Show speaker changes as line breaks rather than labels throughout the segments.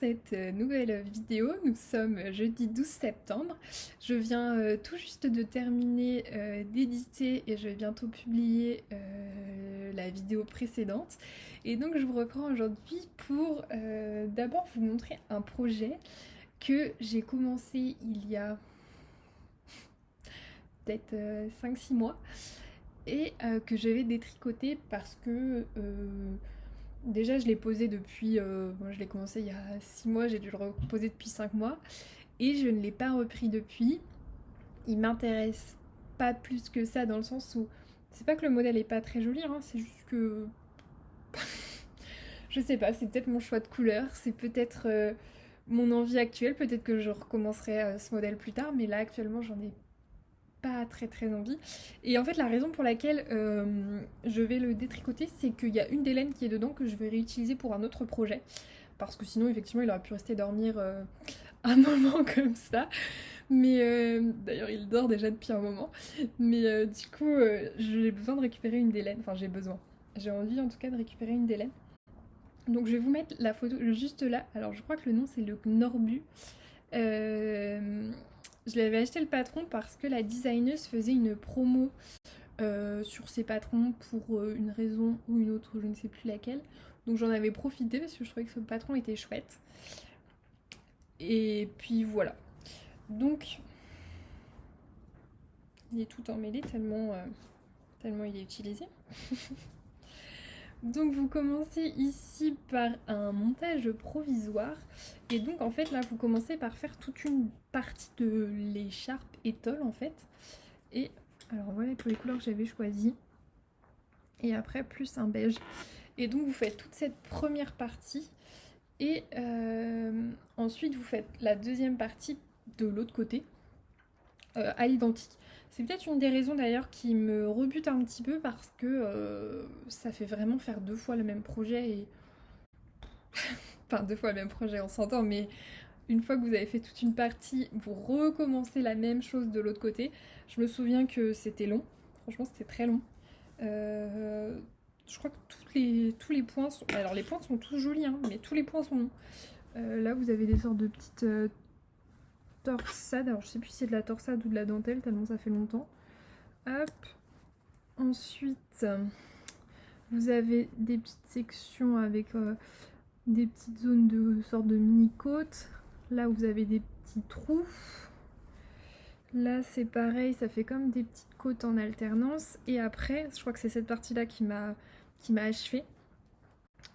cette nouvelle vidéo. Nous sommes jeudi 12 septembre. Je viens tout juste de terminer d'éditer et je vais bientôt publier la vidéo précédente. Et donc je vous reprends aujourd'hui pour d'abord vous montrer un projet que j'ai commencé il y a peut-être 5-6 mois et que je vais détricoter parce que déjà je l'ai posé depuis, je l'ai commencé il y a 6 mois, j'ai dû le reposer depuis 5 mois et je ne l'ai pas repris depuis. Il m'intéresse pas plus que ça dans le sens où c'est pas que le modèle est pas très joli, hein, c'est juste que je sais pas, c'est peut-être mon choix de couleur, c'est peut-être mon envie actuelle, peut-être que je recommencerai ce modèle plus tard, mais là actuellement j'en ai pas très envie. Et en fait la raison pour laquelle je vais le détricoter, c'est qu'il y a une des laines qui est dedans que je vais réutiliser pour un autre projet. Parce que sinon effectivement il aurait pu rester dormir un moment comme ça. Mais d'ailleurs il dort déjà depuis un moment. Mais du coup j'ai besoin de récupérer une des laines. Enfin j'ai besoin. J'ai envie en tout cas de récupérer une des laines. Donc je vais vous mettre la photo juste là. Alors je crois que le nom c'est le Gnorbu. Je l'avais acheté le patron parce que la designeuse faisait une promo sur ses patrons pour une raison ou une autre, je ne sais plus laquelle. Donc j'en avais profité parce que je trouvais que ce patron était chouette. Et puis voilà. Donc il est tout emmêlé tellement il est utilisé. Donc vous commencez ici par un montage provisoire et donc en fait là vous commencez par faire toute une partie de l'écharpe étole en fait. Et alors voilà pour les couleurs que j'avais choisies et après plus un beige. Et donc vous faites toute cette première partie et ensuite vous faites la deuxième partie de l'autre côté à l'identique. C'est peut-être une des raisons d'ailleurs qui me rebute un petit peu parce que ça fait vraiment faire 2 fois le même projet et... Enfin 2 fois le même projet on s'entend mais une fois que vous avez fait toute une partie, vous recommencez la même chose de l'autre côté. Je me souviens que c'était long, franchement c'était très long. Je crois que tous les points sont... Alors les points sont tous jolis hein, mais tous les points sont longs. Là vous avez des sortes de petites torsades, alors je sais plus si c'est de la torsade ou de la dentelle tellement ça fait longtemps. Hop. Ensuite, vous avez des petites sections avec des petites zones de sorte de mini-côtes. Là, vous avez des petits trous. Là, c'est pareil, ça fait comme des petites côtes en alternance. Et après, je crois que c'est cette partie-là qui m'a achevé.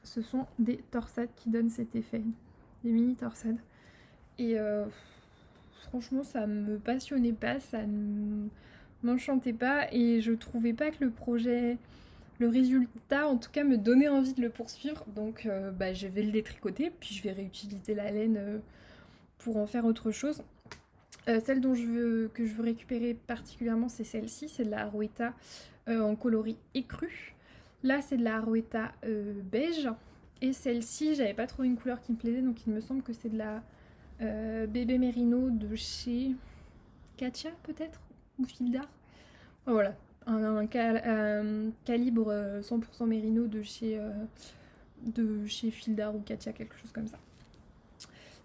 Ce sont des torsades qui donnent cet effet. Des mini-torsades. Et franchement, ça me passionnait pas, ça ne m'enchantait pas. Et je trouvais pas que le résultat en tout cas me donnait envie de le poursuivre, donc je vais le détricoter, puis je vais réutiliser la laine pour en faire autre chose. Celle que je veux récupérer particulièrement c'est celle-ci, c'est de la Arouetta en coloris écru. Là c'est de la Arouetta beige, et celle-ci j'avais pas trouvé une couleur qui me plaisait, donc il me semble que c'est de la Bébé Mérino de chez Katia peut-être, ou Fildar. Voilà, un calibre 100% Mérino de chez Fildar ou Katia, quelque chose comme ça.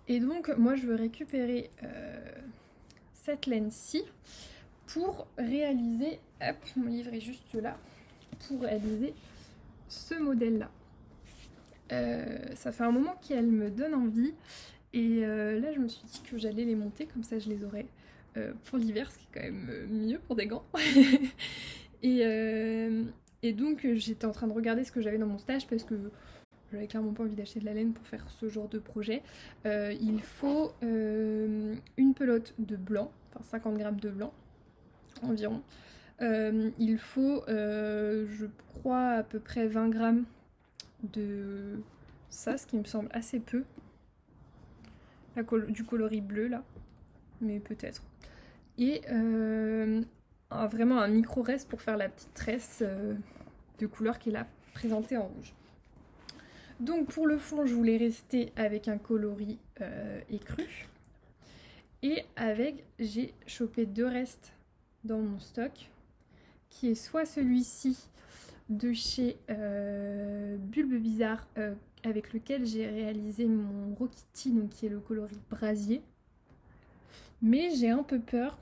Et donc moi je veux récupérer cette laine-ci pour réaliser, hop, mon livre est juste là, pour réaliser ce modèle-là. Ça fait un moment qu'elle me donne envie, et là je me suis dit que j'allais les monter, comme ça je les aurais pour l'hiver, ce qui est quand même mieux pour des gants. Et donc j'étais en train de regarder ce que j'avais dans mon stage parce que j'avais clairement pas envie d'acheter de la laine pour faire ce genre de projet. Il faut une pelote de blanc, enfin 50 grammes de blanc environ. Il faut, je crois, à peu près 20 grammes de ça, ce qui me semble assez peu. Du coloris bleu là, mais peut-être. Et vraiment un micro reste pour faire la petite tresse de couleur qui est là présentée en rouge. Donc pour le fond je voulais rester avec un coloris écru, et j'ai chopé 2 restes dans mon stock qui est soit celui-ci de chez Bulbe Bizarre avec lequel j'ai réalisé mon Rokiti, donc qui est le coloris brasier. Mais j'ai un peu peur.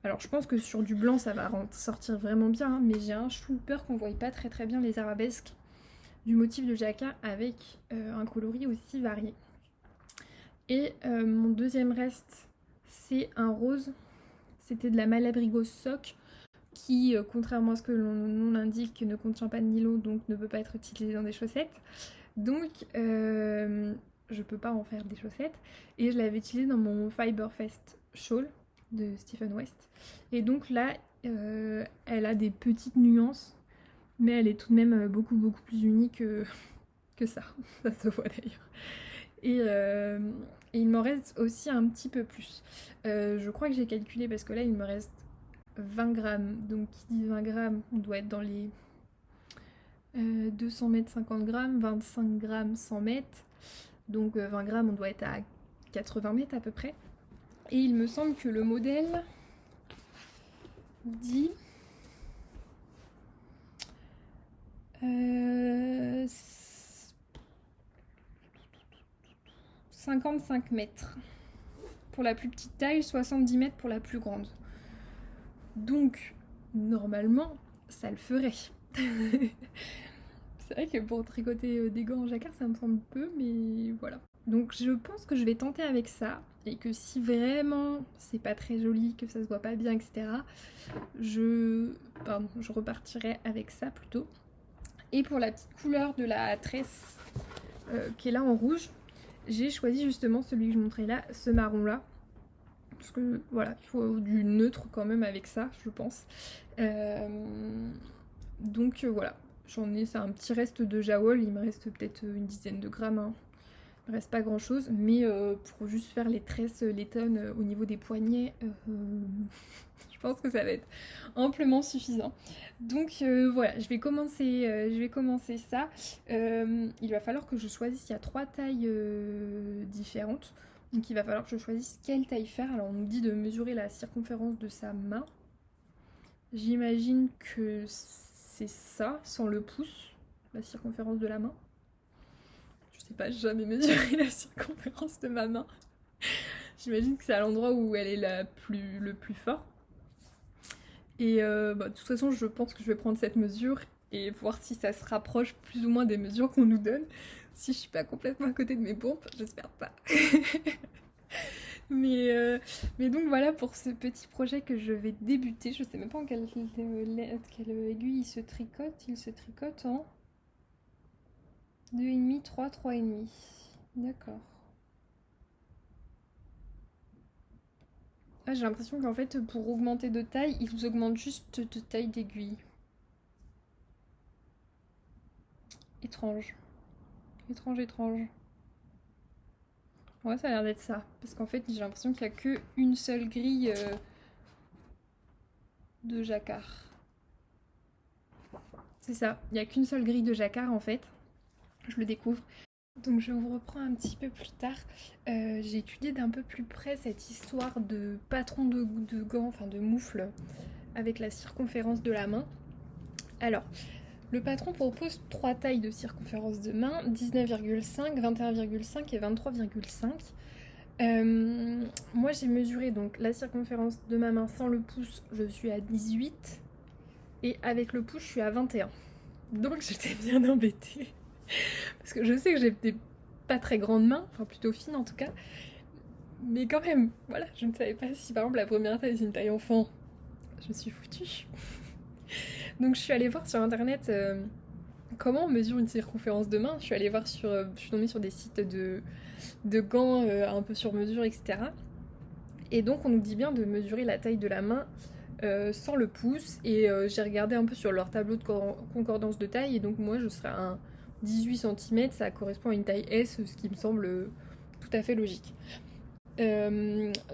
Alors je pense que sur du blanc ça va sortir vraiment bien, hein, mais j'ai un chou peur qu'on voie pas très très bien les arabesques du motif de jacquard avec un coloris aussi varié. Et mon deuxième reste, c'est un rose. C'était de la Malabrigo Sock qui, contrairement à ce que l'on indique, ne contient pas de nylon, donc ne peut pas être utilisé dans des chaussettes. Donc je peux pas en faire des chaussettes. Et je l'avais utilisé dans mon Fiberfest Shawl de Stephen West. Et donc là, elle a des petites nuances, mais elle est tout de même beaucoup plus unie que ça. Ça se voit d'ailleurs. Et il m'en reste aussi un petit peu plus. Je crois que j'ai calculé parce que là, il me reste 20 grammes. Donc, qui dit 20 grammes, on doit être dans les 200 mètres 50 grammes, 25 grammes 100 mètres. Donc, 20 grammes, on doit être à 80 mètres à peu près. Et il me semble que le modèle dit 55 mètres pour la plus petite taille, 70 mètres pour la plus grande. Donc, normalement, ça le ferait. C'est vrai que pour tricoter des gants en jacquard, ça me semble peu, mais voilà. Donc je pense que je vais tenter avec ça, et que si vraiment c'est pas très joli, que ça se voit pas bien, etc., je repartirai avec ça plutôt. Et pour la petite couleur de la tresse qui est là en rouge, j'ai choisi justement celui que je montrais là, ce marron là. Parce que voilà, il faut du neutre quand même avec ça, je pense. Donc voilà, j'en ai, c'est un petit reste de Jawol, il me reste peut-être une dizaine de grammes, hein. Il me reste pas grand chose, mais pour juste faire les tresses, les tonnes au niveau des poignets, je pense que ça va être amplement suffisant. Donc voilà, je vais commencer ça. Il va falloir que je choisisse, il y a 3 tailles différentes. Donc il va falloir que je choisisse quelle taille faire. Alors on nous dit de mesurer la circonférence de sa main. J'imagine que c'est ça, sans le pouce, la circonférence de la main. Je sais pas, j'ai jamais mesuré la circonférence de ma main. J'imagine que c'est à l'endroit où elle est le plus fort. Et de toute façon, je pense que je vais prendre cette mesure et voir si ça se rapproche plus ou moins des mesures qu'on nous donne. Si je suis pas complètement à côté de mes pompes, j'espère pas. Mais donc voilà pour ce petit projet que je vais débuter. Je sais même pas en quelle aiguille il se tricote. Il se tricote en 2,5, 3, 3,5. D'accord. Ah, j'ai l'impression qu'en fait, pour augmenter de taille, ils augmentent juste de taille d'aiguille. Étrange. Étrange. Ouais, ça a l'air d'être ça. Parce qu'en fait, j'ai l'impression qu'il n'y a qu'une seule grille de jacquard. C'est ça, il n'y a qu'une seule grille de jacquard en fait. Je le découvre. Donc je vous reprends un petit peu plus tard. J'ai étudié d'un peu plus près cette histoire de patron de gants, enfin de moufles, avec la circonférence de la main. Alors, le patron propose 3 tailles de circonférence de main, 19,5, 21,5 et 23,5. Moi j'ai mesuré donc la circonférence de ma main sans le pouce, je suis à 18 et avec le pouce je suis à 21. Donc j'étais bien embêtée parce que je sais que j'ai des pas très grandes mains, enfin plutôt fines en tout cas, mais quand même, voilà, je ne savais pas si par exemple la première taille c'est une taille enfant, je me suis foutue. Donc je suis allée voir sur internet comment on mesure une circonférence de main. Je suis allée voir je suis tombée sur des sites de gants un peu sur mesure, etc. Et donc on nous dit bien de mesurer la taille de la main sans le pouce. Et j'ai regardé un peu sur leur tableau de concordance de taille. Et donc moi je serais à un 18 cm, ça correspond à une taille S, ce qui me semble tout à fait logique.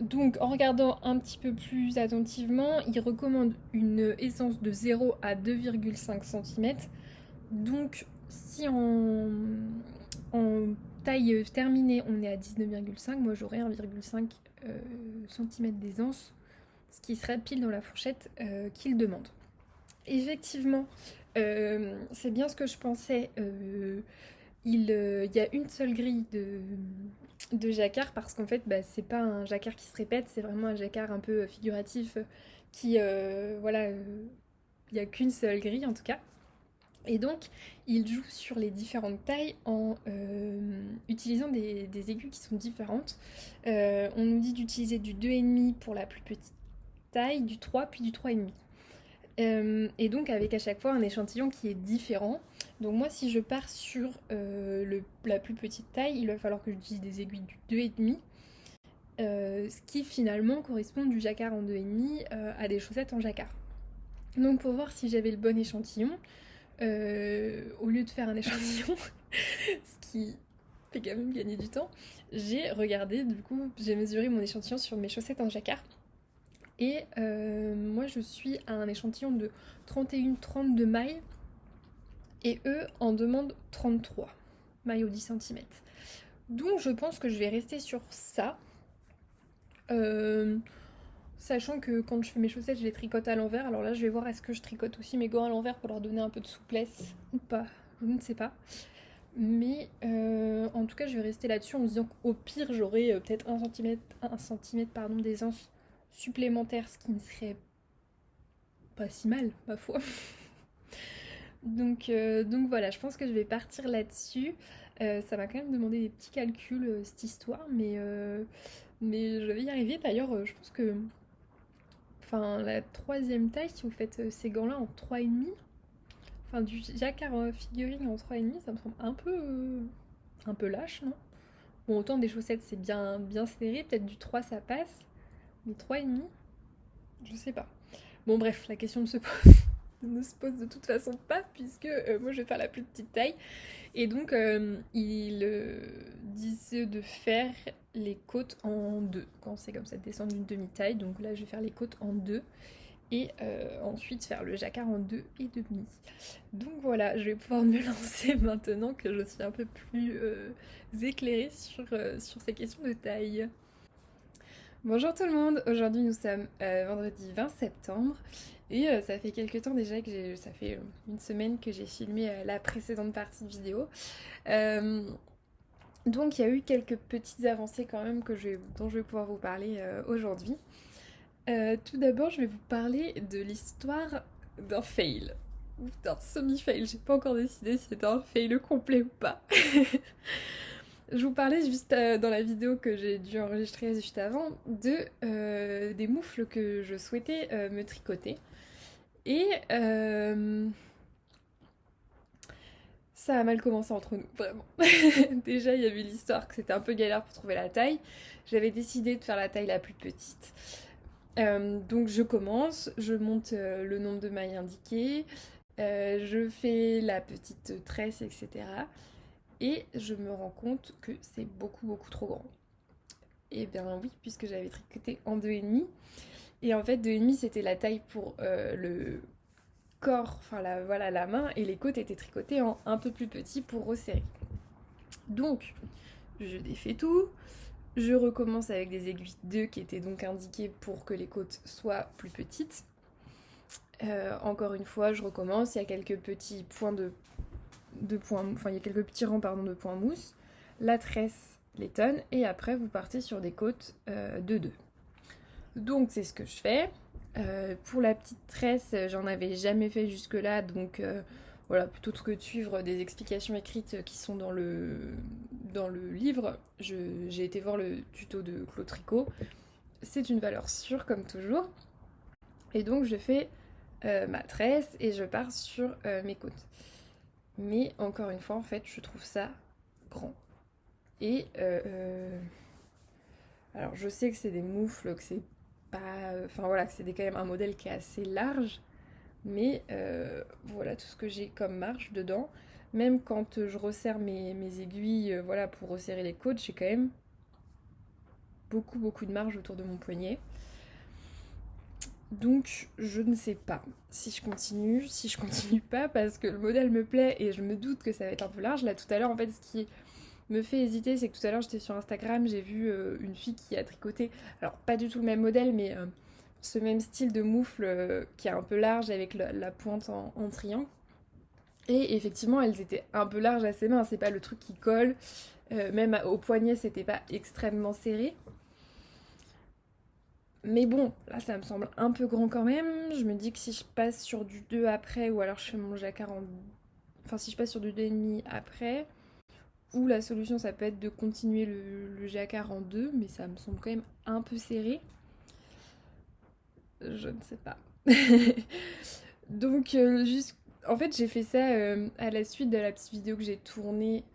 Donc en regardant un petit peu plus attentivement, ils recommandent une aisance de 0 à 2,5 cm. Donc si en taille terminée on est à 19,5, moi j'aurais 1,5 cm d'aisance, ce qui serait pile dans la fourchette qu'ils demandent. Effectivement, C'est bien ce que je pensais. Il y a une seule grille de jacquard parce qu'en fait, bah, c'est pas un jacquard qui se répète, c'est vraiment un jacquard un peu figuratif qui, voilà, il n'y a qu'une seule grille en tout cas. Et donc, il joue sur les différentes tailles en utilisant des aiguilles qui sont différentes. On nous dit d'utiliser du 2,5 pour la plus petite taille, du 3 puis du 3,5. Et donc avec à chaque fois un échantillon qui est différent. Donc moi si je pars sur la plus petite taille, il va falloir que j'utilise des aiguilles du 2,5. Ce qui finalement correspond du jacquard en 2,5 à des chaussettes en jacquard. Donc pour voir si j'avais le bon échantillon, au lieu de faire un échantillon, ce qui fait quand même gagner du temps, j'ai regardé, du coup j'ai mesuré mon échantillon sur mes chaussettes en jacquard. Et moi je suis à un échantillon de 31-32 mailles et eux en demandent 33 mailles au 10 cm. Donc je pense que je vais rester sur ça. Sachant que quand je fais mes chaussettes je les tricote à l'envers. Alors là je vais voir est-ce que je tricote aussi mes gants à l'envers pour leur donner un peu de souplesse ou pas. Je ne sais pas. Mais en tout cas je vais rester là-dessus en me disant qu'au pire j'aurai peut-être 1 cm d'aisance supplémentaire, ce qui ne serait pas si mal, ma foi. Donc voilà, je pense que je vais partir là-dessus. Ça m'a quand même demandé des petits calculs, cette histoire, mais je vais y arriver. D'ailleurs, je pense que enfin, la troisième taille, si vous faites ces gants-là en 3,5, enfin du jacquard figurine en 3,5, ça me semble un peu lâche, non? Bon, autant des chaussettes, c'est bien serré, peut-être du 3 ça passe, mais 3,5, je sais pas. Bon bref, la question ne se pose de toute façon pas, puisque moi je vais faire la plus petite taille. Et donc il disait de faire les côtes en deux, quand c'est comme ça, de descendre d'une demi-taille. Donc là je vais faire les côtes en deux. Et ensuite faire le jacquard en 2,5. Donc voilà, je vais pouvoir me lancer maintenant que je suis un peu plus éclairée sur ces questions de taille. Bonjour tout le monde, aujourd'hui nous sommes vendredi 20 septembre et ça fait quelques temps déjà que ça fait une semaine que j'ai filmé la précédente partie de vidéo. Donc il y a eu quelques petites avancées quand même dont je vais pouvoir vous parler aujourd'hui. Tout d'abord je vais vous parler de l'histoire d'un fail, ou d'un semi-fail, j'ai pas encore décidé si c'était un fail complet ou pas. Je vous parlais juste dans la vidéo que j'ai dû enregistrer juste avant des moufles que je souhaitais me tricoter. Et ça a mal commencé entre nous, vraiment. Déjà, il y avait l'histoire que c'était un peu galère pour trouver la taille. J'avais décidé de faire la taille la plus petite. Donc je commence, je monte le nombre de mailles indiquées, je fais la petite tresse, etc. Et je me rends compte que c'est beaucoup trop grand. Et bien oui, puisque j'avais tricoté en 2,5. Et en fait 2,5 c'était la taille pour le corps, enfin la main, et les côtes étaient tricotées en un peu plus petit pour resserrer. Donc je défais tout, je recommence avec des aiguilles 2 qui étaient donc indiquées pour que les côtes soient plus petites. Encore une fois, je recommence, il y a quelques petits points il y a quelques petits rangs de points mousse, la tresse, les tonnes, et après vous partez sur des côtes de 2. Donc c'est ce que je fais. Pour la petite tresse, j'en avais jamais fait jusque-là, donc voilà, plutôt que de suivre des explications écrites qui sont dans le livre, j'ai été voir le tuto de Claude Tricot. C'est une valeur sûre comme toujours. Et donc je fais ma tresse et je pars sur mes côtes. Mais encore une fois, en fait, je trouve ça grand. Et alors je sais que c'est des moufles, que c'est pas... Enfin voilà, que c'est quand même un modèle qui est assez large. Mais voilà tout ce que j'ai comme marge dedans. Même quand je resserre mes aiguilles voilà, pour resserrer les côtes, j'ai quand même beaucoup de marge autour de mon poignet. Donc je ne sais pas si je continue pas, parce que le modèle me plaît et je me doute que ça va être un peu large. Là tout à l'heure en fait ce qui me fait hésiter, c'est que tout à l'heure j'étais sur Instagram, j'ai vu une fille qui a tricoté, alors pas du tout le même modèle, mais ce même style de moufle qui est un peu large avec la pointe en triangle.
Et effectivement, elles étaient un peu larges à ses mains, c'est pas le truc qui colle. Même au poignet, c'était pas extrêmement serré. Mais bon, là ça me semble un peu grand quand même. Je me dis que si je passe sur du 2 après, ou alors je fais mon jacquard en... Enfin, si je passe sur du 2,5 après, ou la solution ça peut être de continuer le jacquard en 2, mais ça me semble quand même un peu serré. Je ne sais pas. Donc, juste... En fait, j'ai fait ça à la suite de la petite vidéo que j'ai tournée.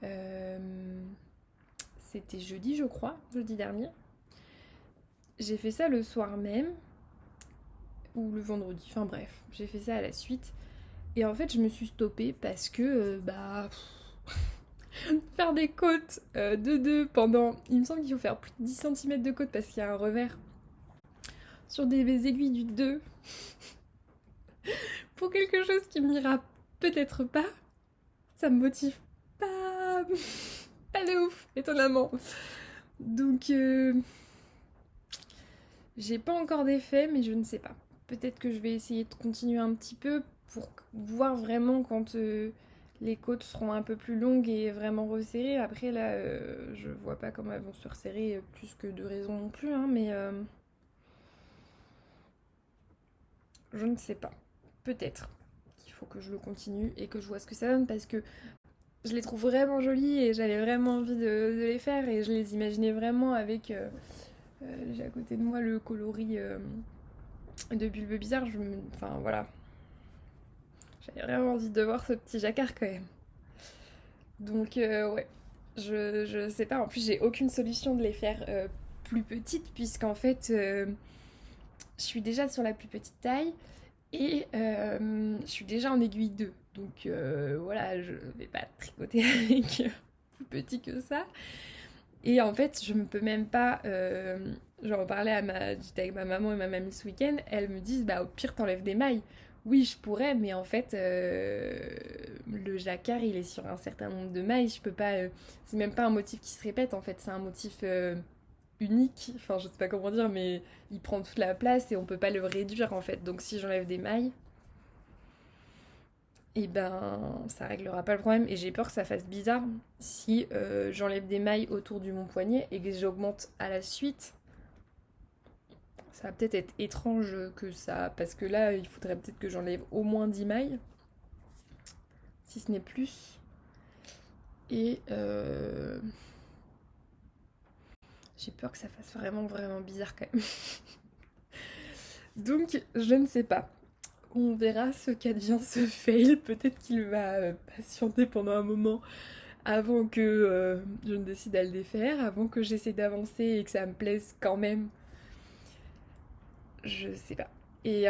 C'était jeudi, je crois, jeudi dernier. J'ai fait ça le soir même, ou le vendredi, enfin bref, j'ai fait ça à la suite. Et en fait, je me suis stoppée parce que, faire des côtes de 2 pendant... Il me semble qu'il faut faire plus de 10 cm de côte parce qu'il y a un revers sur des aiguilles du 2 pour quelque chose qui m'ira peut-être pas, ça me motive pas, pas de ouf, étonnamment. Donc, j'ai pas encore d'effet, mais je ne sais pas. Peut-être que je vais essayer de continuer un petit peu pour voir vraiment quand les côtes seront un peu plus longues et vraiment resserrées. Après, là, je vois pas comment elles vont se resserrer plus que de raison non plus, hein, mais je ne sais pas. Peut-être qu'il faut que je le continue et que je vois ce que ça donne parce que je les trouve vraiment jolies et j'avais vraiment envie de les faire et je les imaginais vraiment avec... j'ai à côté de moi le coloris de Bulbe Bizarre. Enfin, voilà. J'avais vraiment envie de voir ce petit jacquard quand même. Donc, ouais. Je sais pas. En plus, j'ai aucune solution de les faire plus petites puisqu'en fait, je suis déjà sur la plus petite taille et je suis déjà en aiguille 2. Donc, voilà, je vais pas tricoter avec plus petit que ça. Et en fait, je ne peux même pas. J'en parlais j'étais avec ma maman et ma mamie ce week-end. Elles me disent, bah au pire, t'enlèves des mailles. Oui, je pourrais, mais en fait, le jacquard, il est sur un certain nombre de mailles. Je peux pas. C'est même pas un motif qui se répète. En fait, c'est un motif unique. Enfin, je sais pas comment dire, mais il prend toute la place et on peut pas le réduire en fait. Donc, si j'enlève des mailles, et ben ça réglera pas le problème et j'ai peur que ça fasse bizarre si j'enlève des mailles autour du mon poignet et que j'augmente à la suite. Ça va peut-être être étrange que ça, parce que là il faudrait peut-être que j'enlève au moins 10 mailles, si ce n'est plus. Et j'ai peur que ça fasse vraiment vraiment bizarre quand même. Donc je ne sais pas. On verra ce qu'advient ce fail. Peut-être qu'il va patienter pendant un moment avant que je ne décide à le défaire, avant que j'essaie d'avancer et que ça me plaise quand même. Je sais pas. Et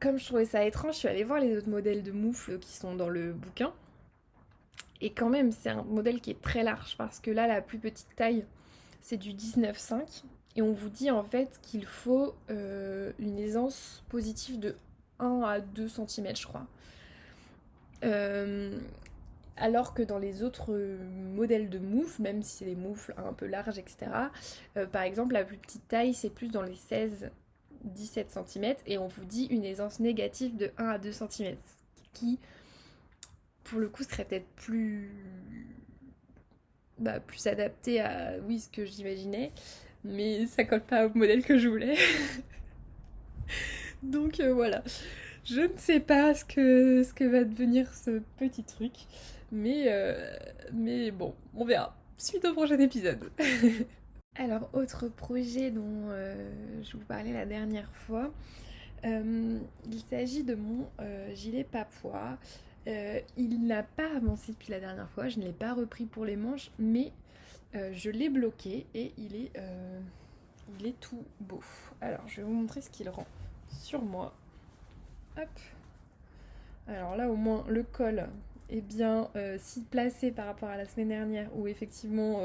comme je trouvais ça étrange, je suis allée voir les autres modèles de moufles qui sont dans le bouquin. Et quand même, c'est un modèle qui est très large parce que là, la plus petite taille, c'est du 19,5. Et on vous dit en fait qu'il faut une aisance positive de 1 à 2 cm, je crois. Alors que dans les autres modèles de moufles, même si c'est des moufles un peu larges, etc., par exemple, la plus petite taille, c'est plus dans les 16-17 cm, et on vous dit une aisance négative de 1 à 2 cm, qui, pour le coup, serait peut-être plus adapté à, oui, ce que j'imaginais, mais ça colle pas au modèle que je voulais. Donc voilà. Je ne sais pas ce que va devenir ce petit truc, mais bon, on verra. Suite au prochain épisode. Alors, autre projet dont je vous parlais la dernière fois, il s'agit de mon gilet papouas. Il n'a pas avancé depuis la dernière fois, je ne l'ai pas repris pour les manches, mais je l'ai bloqué et il est tout beau. Alors, je vais vous montrer ce qu'il rend sur moi. Hop. Alors là, au moins, le col est bien si placé par rapport à la semaine dernière où effectivement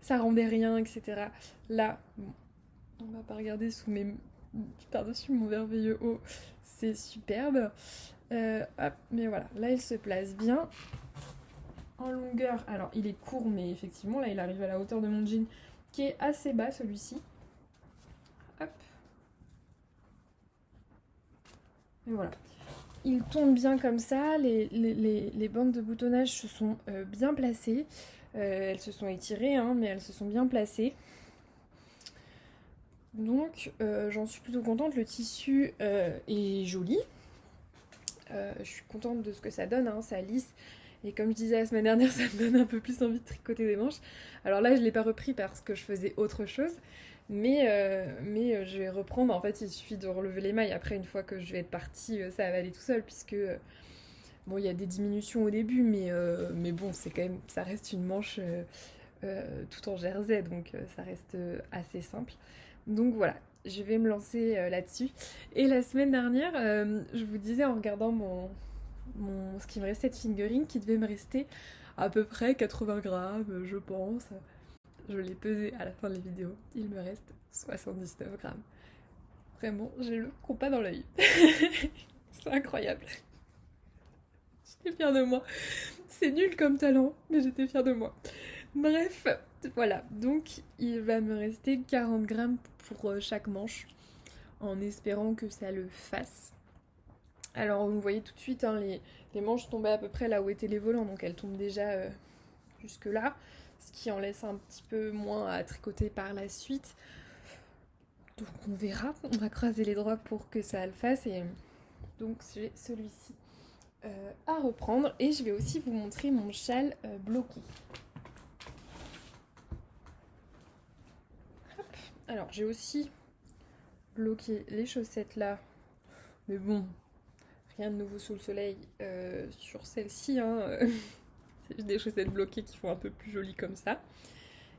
ça rendait rien, etc. Là, bon, on va pas regarder sous mes par-dessus mon merveilleux haut, c'est superbe. Hop, mais voilà, là il se place bien. En longueur, alors il est court, mais effectivement, là il arrive à la hauteur de mon jean qui est assez bas celui-ci. Hop. Et voilà. il tombe bien comme ça, les bandes de boutonnage se sont bien placées. Elles se sont étirées, hein, mais elles se sont bien placées. Donc j'en suis plutôt contente, le tissu est joli. Je suis contente de ce que ça donne, hein, ça lisse. Et comme je disais la semaine dernière, ça me donne un peu plus envie de tricoter des manches. Alors là, je ne l'ai pas repris parce que je faisais autre chose. Mais je vais reprendre. En fait, il suffit de relever les mailles. Après, une fois que je vais être partie, ça va aller tout seul. Puisque, bon, il y a des diminutions au début. Mais bon, c'est quand même, ça reste une manche tout en jersey. Donc, ça reste assez simple. Donc voilà, je vais me lancer là-dessus. Et la semaine dernière, je vous disais en regardant ce qui me restait de fingering, qui devait me rester à peu près 80 grammes, je pense. Je l'ai pesé à la fin de la vidéo. Il me reste 79 grammes. Vraiment, j'ai le compas dans l'œil. C'est incroyable. J'étais fière de moi. C'est nul comme talent, mais j'étais fière de moi. Bref, voilà. Donc, il va me rester 40 grammes pour chaque manche, en espérant que ça le fasse. Alors, vous voyez tout de suite, hein, les manches tombaient à peu près là où étaient les volants, donc elles tombent déjà jusque là, ce qui en laisse un petit peu moins à tricoter par la suite. Donc on verra, on va croiser les doigts pour que ça le fasse. Et donc j'ai celui-ci à reprendre. Et je vais aussi vous montrer mon châle bloqué. Hop. Alors j'ai aussi bloqué les chaussettes là. Mais bon, rien de nouveau sous le soleil sur celle-ci. Hein. C'est des chaussettes bloquées qui font un peu plus joli comme ça.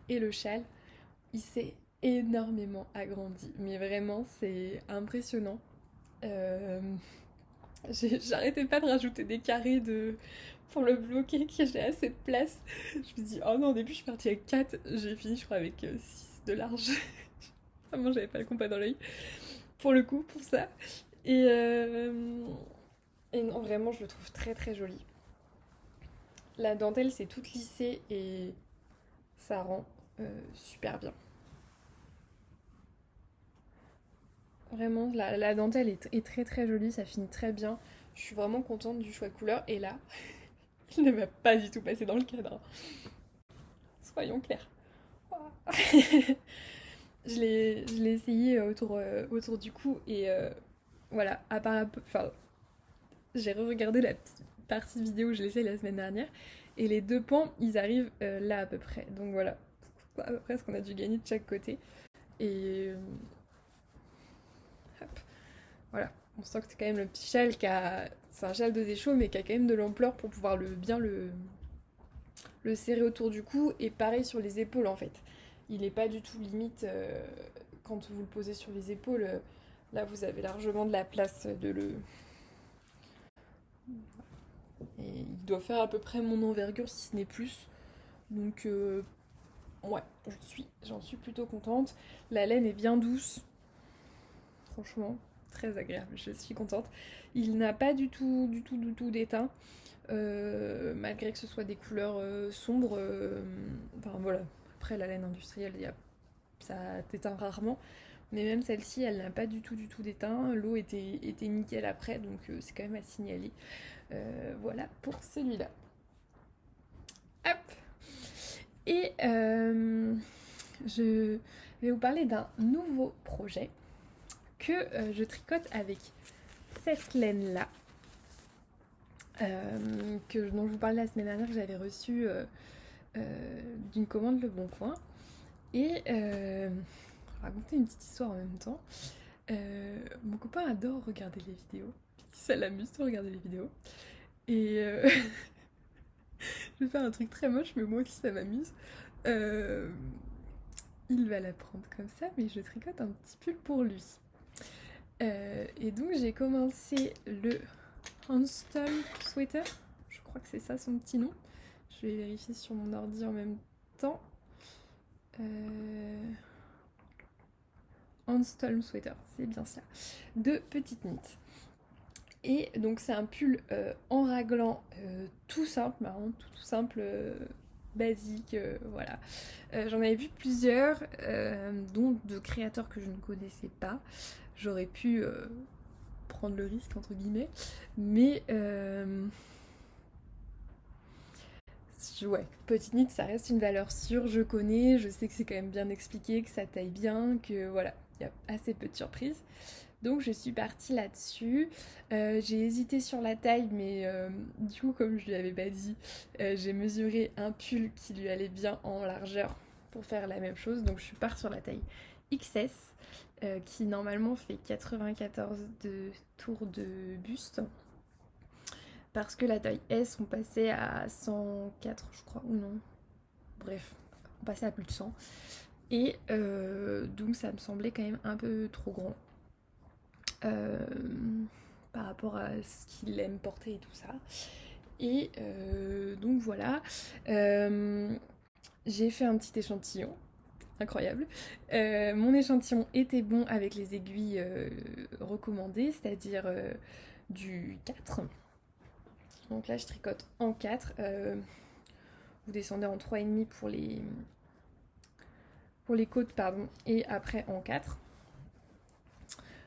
Et le châle, il s'est énormément agrandi. Mais vraiment, c'est impressionnant. J'arrêtais pas de rajouter des carrés pour le bloquer, que j'ai assez de place. Je me dis, oh non, au début, je suis partie avec 4. J'ai fini, je crois, avec 6 de large. Vraiment, j'avais pas le compas dans l'œil. Pour le coup, pour ça. Et non, vraiment, je le trouve très très joli. La dentelle, c'est toute lissée et ça rend super bien. Vraiment, la dentelle est très très jolie, ça finit très bien. Je suis vraiment contente du choix de couleur. Et là, il ne m'a pas du tout passé dans le cadre. Soyons clairs. Je l'ai essayé autour du cou et voilà, à part enfin, j'ai re-regardé la petite partie vidéo où je l'ai essayé la semaine dernière et les deux pans, ils arrivent là à peu près. Donc voilà, à peu près ce qu'on a dû gagner de chaque côté. Et hop, voilà, on sent que c'est quand même le petit châle c'est un châle de déchaud mais qui a quand même de l'ampleur pour pouvoir bien le serrer autour du cou et pareil sur les épaules en fait. Il n'est pas du tout limite quand vous le posez sur les épaules. Là, vous avez largement de la place de le... Et il doit faire à peu près mon envergure si ce n'est plus. Donc, ouais, j'en suis plutôt contente. La laine est bien douce. Franchement, très agréable. Je suis contente. Il n'a pas du tout d'éteint. Malgré que ce soit des couleurs sombres. Enfin, voilà. Après, la laine industrielle, ça t'éteint rarement. Mais même celle-ci, elle n'a pas du tout d'éteint. L'eau était nickel après, donc c'est quand même à signaler. Voilà pour celui-là. Hop. Et je vais vous parler d'un nouveau projet que je tricote avec cette laine-là. Dont je vous parlais la semaine dernière, que j'avais reçue d'une commande Le Bon Coin. Et raconter une petite histoire en même temps. Mon copain adore regarder les vidéos. Ça l'amuse de regarder les vidéos. Et je vais faire un truc très moche, mais moi aussi ça m'amuse. Il va la prendre comme ça, mais je tricote un petit pull pour lui. Et donc j'ai commencé le Handstall Sweater. Je crois que c'est ça son petit nom. Je vais vérifier sur mon ordi en même temps. Handstall Sweater, c'est bien ça. De petites knits. Et donc c'est un pull en raglan tout simple, marrant, tout simple, basique, voilà. J'en avais vu plusieurs, dont de créateurs que je ne connaissais pas. J'aurais pu prendre le risque entre guillemets, mais ouais, petite knit ça reste une valeur sûre, je connais, je sais que c'est quand même bien expliqué, que ça taille bien, que voilà, il y a assez peu de surprises. Donc je suis partie là-dessus. J'ai hésité sur la taille, mais du coup, comme je lui avais pas dit, j'ai mesuré un pull qui lui allait bien en largeur pour faire la même chose. Donc je suis partie sur la taille XS, qui normalement fait 94 de tour de buste. Parce que la taille S, on passait à 104, je crois, ou non. Bref, on passait à plus de 100. Et donc ça me semblait quand même un peu trop grand. Euh, par rapport à ce qu'il aime porter et tout ça. Et donc voilà. J'ai fait un petit échantillon. Incroyable. Mon échantillon était bon avec les aiguilles recommandées, c'est-à-dire du 4. Donc là, je tricote en 4. Vous descendez en 3,5 pour les côtes, pardon, et après en 4.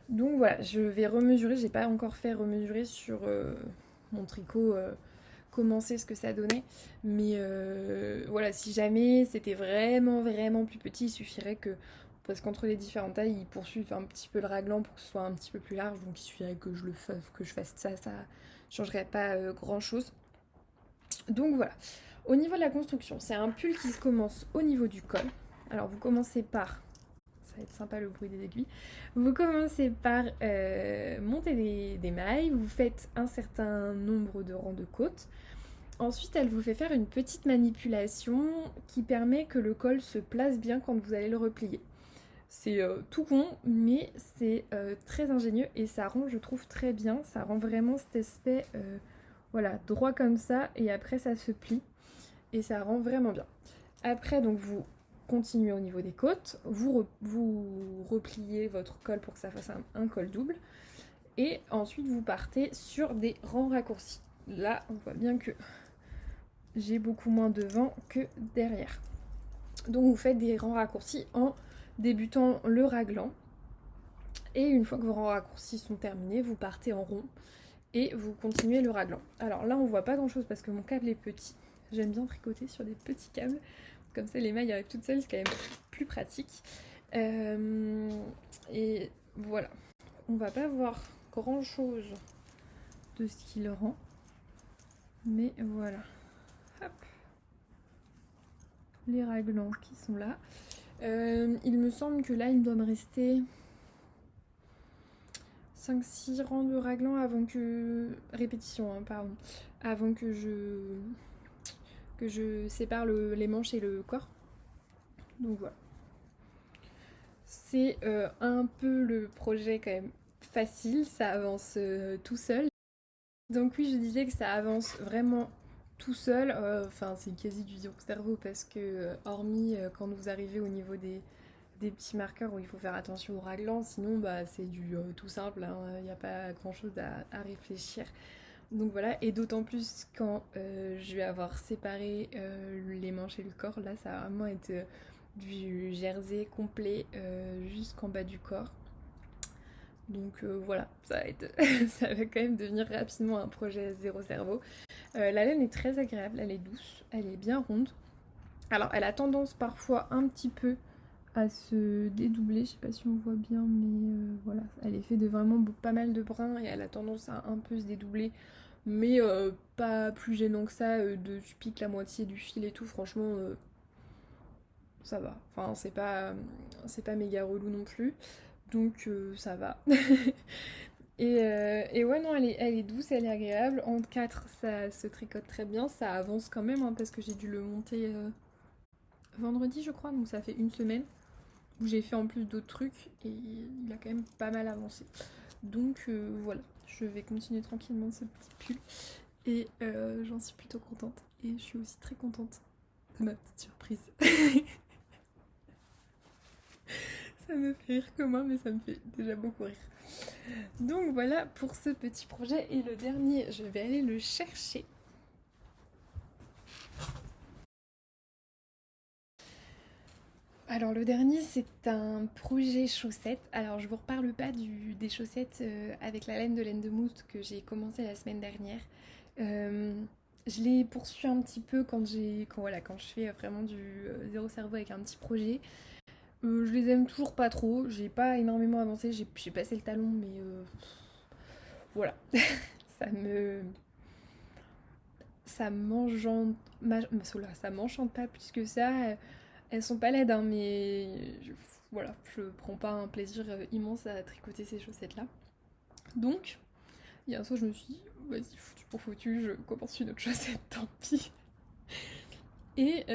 Donc voilà, je vais remesurer, j'ai pas encore fait remesurer sur mon tricot comment c'est ce que ça donnait. Mais voilà, si jamais c'était vraiment plus petit, il suffirait que, parce qu'entre les différentes tailles, ils poursuivent un petit peu le raglan pour que ce soit un petit peu plus large, donc il suffirait que je fasse ça, ça changerait pas grand chose. Donc voilà, au niveau de la construction, c'est un pull qui se commence au niveau du col. Alors vous commencez par, ça va être sympa le bruit des aiguilles, vous commencez par monter des mailles, vous faites un certain nombre de rangs de côtes. Ensuite, elle vous fait faire une petite manipulation qui permet que le col se place bien quand vous allez le replier. C'est tout con, mais c'est très ingénieux et ça rend, je trouve, très bien. Ça rend vraiment cet aspect voilà, droit comme ça et après ça se plie et ça rend vraiment bien. Après, donc vous continuez au niveau des côtes, vous repliez votre col pour que ça fasse un col double et ensuite vous partez sur des rangs raccourcis. Là, on voit bien que j'ai beaucoup moins de vent que derrière. Donc vous faites des rangs raccourcis en débutant le raglan. Et une fois que vos rangs raccourcis sont terminés, vous partez en rond et vous continuez le raglan. Alors là, on voit pas grand chose parce que mon câble est petit. J'aime bien tricoter sur des petits câbles. Comme ça, les mailles arrivent toutes seules, c'est quand même plus pratique. Et voilà. On va pas voir grand chose de ce qu'il rend. Mais voilà. Hop. Les raglans qui sont là. Il me semble que là, il doit me rester 5-6 rangs de raglans avant que... Répétition, hein, pardon. Avant que je sépare les manches et le corps. Donc voilà. C'est un peu le projet quand même facile, ça avance tout seul. Donc oui, je disais que ça avance vraiment tout seul. Enfin, c'est quasi du cerveau parce que hormis quand vous arrivez au niveau des petits marqueurs où il faut faire attention au raglan, sinon bah, c'est du tout simple, hein. Il n'y a pas grand chose à réfléchir. Donc voilà, et d'autant plus quand je vais avoir séparé les manches et le corps, là ça va vraiment être du jersey complet jusqu'en bas du corps. Donc voilà, ça va, être ça va quand même devenir rapidement un projet zéro cerveau. La laine est très agréable, elle est douce, elle est bien ronde. Alors elle a tendance parfois un petit peu à se dédoubler, je sais pas si on voit bien, mais voilà, elle est faite de vraiment pas mal de brins et elle a tendance à un peu se dédoubler, mais pas plus gênant que ça, de tu piques la moitié du fil et tout, franchement ça va, enfin c'est pas méga relou non plus, donc ça va. Et ouais non, elle est douce, elle est agréable, en 4 ça se tricote très bien, ça avance quand même, hein, parce que j'ai dû le monter vendredi je crois, donc ça fait une semaine où j'ai fait en plus d'autres trucs et il a quand même pas mal avancé. Donc voilà, je vais continuer tranquillement ce petit pull et j'en suis plutôt contente et je suis aussi très contente de ma petite surprise. Ça me fait rire que moi, mais ça me fait déjà beaucoup rire. Donc voilà pour ce petit projet et le dernier, je vais aller le chercher. Alors le dernier c'est un projet chaussettes. Alors je vous reparle pas des chaussettes avec la laine de mousse que j'ai commencé la semaine dernière. Euh, je les poursuis un petit peu quand je fais vraiment du zéro cerveau avec un petit projet. Je les aime toujours pas trop, j'ai pas énormément avancé, j'ai passé le talon mais voilà. ça me ça m'enchante ça m'enchante pas plus que ça. Elles sont pas laides, hein, mais voilà, je prends pas un plaisir immense à tricoter ces chaussettes-là. Donc, il y a un soir, je me suis dit, vas-y, foutu pour foutu, je commence une autre chaussette, tant pis. Et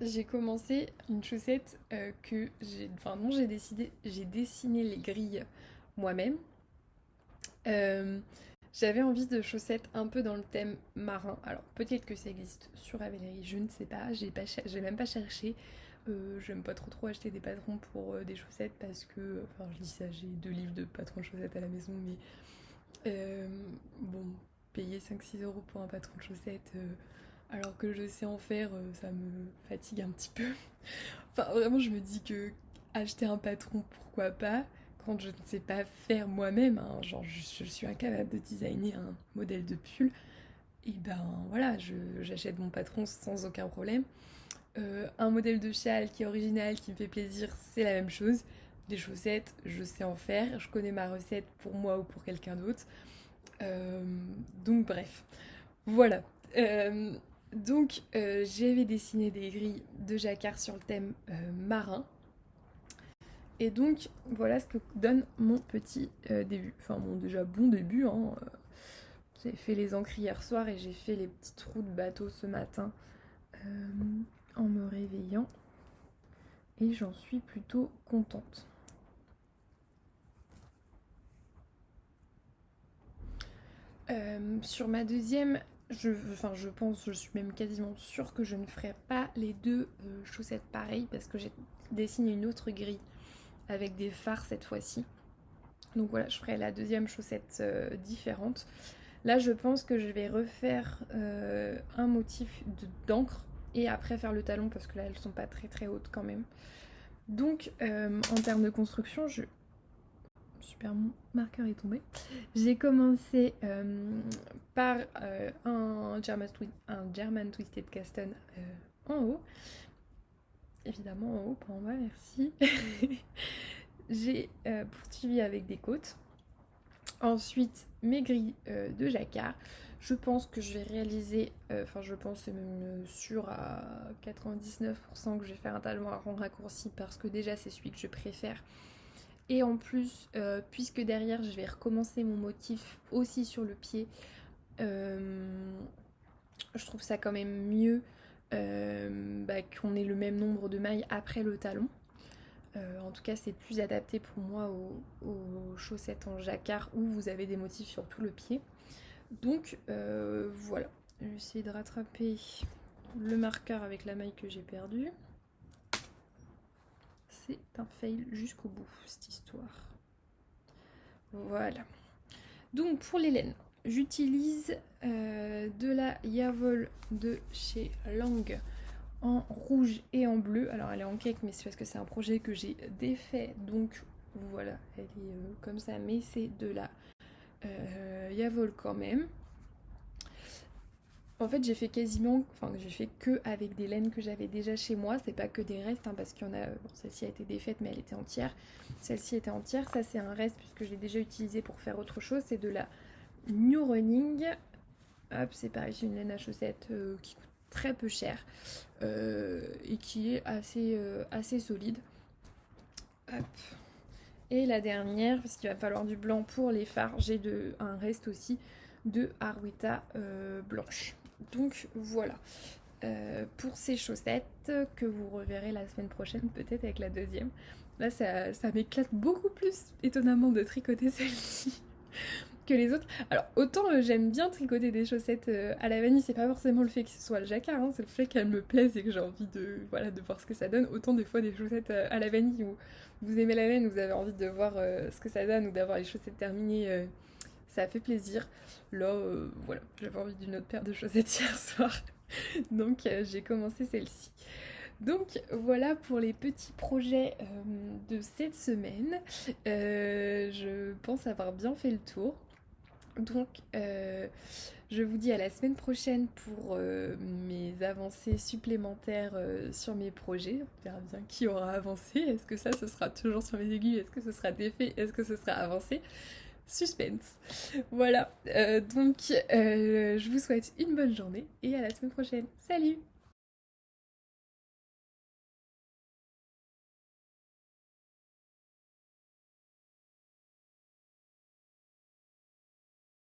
j'ai commencé une chaussette dont j'ai dessiné les grilles moi-même. Euh, J'avais envie de chaussettes un peu dans le thème marin. Alors peut-être que ça existe sur Ravelry, je ne sais pas, j'ai même pas cherché. J'aime pas trop acheter des patrons pour des chaussettes parce que, enfin je dis ça, j'ai 2 livres de patrons de chaussettes à la maison, mais bon, payer 5-6 € pour un patron de chaussettes alors que je sais en faire, ça me fatigue un petit peu. Enfin vraiment je me dis que acheter un patron, pourquoi pas, quand je ne sais pas faire moi-même, hein, genre je suis incapable de designer un modèle de pull, et ben voilà, j'achète mon patron sans aucun problème. Un modèle de châle qui est original, qui me fait plaisir, c'est la même chose. Des chaussettes, je sais en faire, je connais ma recette pour moi ou pour quelqu'un d'autre. Euh, donc bref, voilà. Euh, J'avais dessiné des grilles de jacquard sur le thème marin. Et donc voilà ce que donne mon petit début. Enfin mon déjà bon début, hein. J'ai fait les encres hier soir et j'ai fait les petits trous de bateau ce matin en me réveillant. Et j'en suis plutôt contente. Sur ma deuxième, je pense, je suis même quasiment sûre que je ne ferai pas les deux chaussettes pareilles parce que j'ai dessiné une autre grille avec des phares cette fois-ci. Donc voilà, je ferai la deuxième chaussette différente. Là, je pense que je vais refaire un motif d'encre et après faire le talon parce que là, elles sont pas très hautes quand même. Donc, en termes de construction, super, mon marqueur est tombé. J'ai commencé par un German Twisted Caston en haut. Évidemment en haut, pas en bas, merci. J'ai poursuivi avec des côtes. Ensuite, mes grilles de jacquard. Je pense que je vais réaliser, je pense c'est même sûr à 99% que je vais faire un talon à rond raccourci parce que déjà c'est celui que je préfère. Et en plus, puisque derrière je vais recommencer mon motif aussi sur le pied, je trouve ça quand même mieux qu'on ait le même nombre de mailles après le talon. En tout cas, c'est plus adapté pour moi aux chaussettes en jacquard où vous avez des motifs sur tout le pied. Donc voilà, je vais essayer de rattraper le marqueur avec la maille que j'ai perdue. C'est un fail jusqu'au bout, cette histoire. Voilà. Donc pour les laines, j'utilise de la Yavol de chez Lang en rouge et en bleu. Alors elle est en cake, mais c'est parce que c'est un projet que j'ai défait, donc voilà, elle est comme ça, mais c'est de la Yavol quand même. En fait, j'ai fait que avec des laines que j'avais déjà chez moi. C'est pas que des restes, hein, parce qu'il y en a. Bon, celle-ci a été défaite, mais elle était entière. Celle-ci était entière. Ça, c'est un reste puisque je l'ai déjà utilisé pour faire autre chose. C'est de la New Running. Hop, c'est pareil, c'est une laine à chaussettes qui coûte très peu cher et qui est assez solide. Hop. Et la dernière, parce qu'il va falloir du blanc pour les fards, j'ai un reste aussi de Arwita blanche. Donc voilà, pour ces chaussettes que vous reverrez la semaine prochaine, peut-être avec la deuxième. Là, ça m'éclate beaucoup plus, étonnamment, de tricoter celle-ci que les autres. Alors, autant j'aime bien tricoter des chaussettes à la vanille, c'est pas forcément le fait que ce soit le jacquard, hein, c'est le fait qu'elles me plaisent et que j'ai envie de voir ce que ça donne. Autant des fois des chaussettes à la vanille où vous aimez la laine, vous avez envie de voir ce que ça donne ou d'avoir les chaussettes terminées. Ça fait plaisir. Là, j'avais envie d'une autre paire de chaussettes hier soir. Donc j'ai commencé celle-ci. Donc voilà pour les petits projets de cette semaine. Je pense avoir bien fait le tour. Donc je vous dis à la semaine prochaine pour mes avancées supplémentaires sur mes projets. On verra bien qui aura avancé. Est-ce que ça ce sera toujours sur mes aiguilles? Est-ce que ce sera défait? Est-ce que ce sera avancé? Suspense. Voilà. Donc je vous souhaite une bonne journée et à la semaine prochaine. Salut!